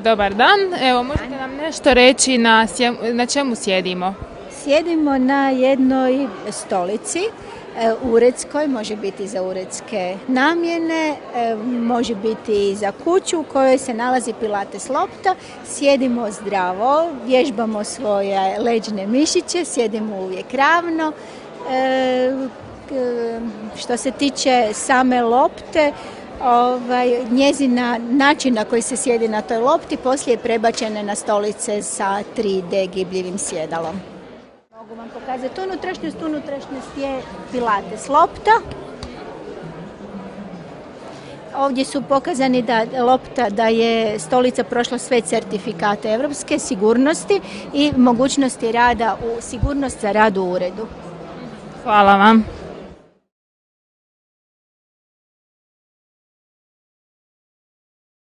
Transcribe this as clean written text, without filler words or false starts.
Dobar dan, evo možete nam nešto reći na čemu sjedimo? Sjedimo na jednoj stolici, uredskoj, može biti za uredske namjene, može biti i za kuću u kojoj se nalazi pilates lopta. Sjedimo zdravo, vježbamo svoje leđne mišiće, sjedimo uvijek ravno. Što se tiče same lopte, njezina način na koji se sjedi na toj lopti poslije je prebačene na stolice sa 3D gibljivim sjedalom. Mogu vam pokazati unutrašnjost. Unutrašnjost je pilates lopta. Ovdje su pokazani da je stolica prošla sve certifikate evropske sigurnosti i mogućnosti rada sigurnost za rad u uredu. Hvala vam.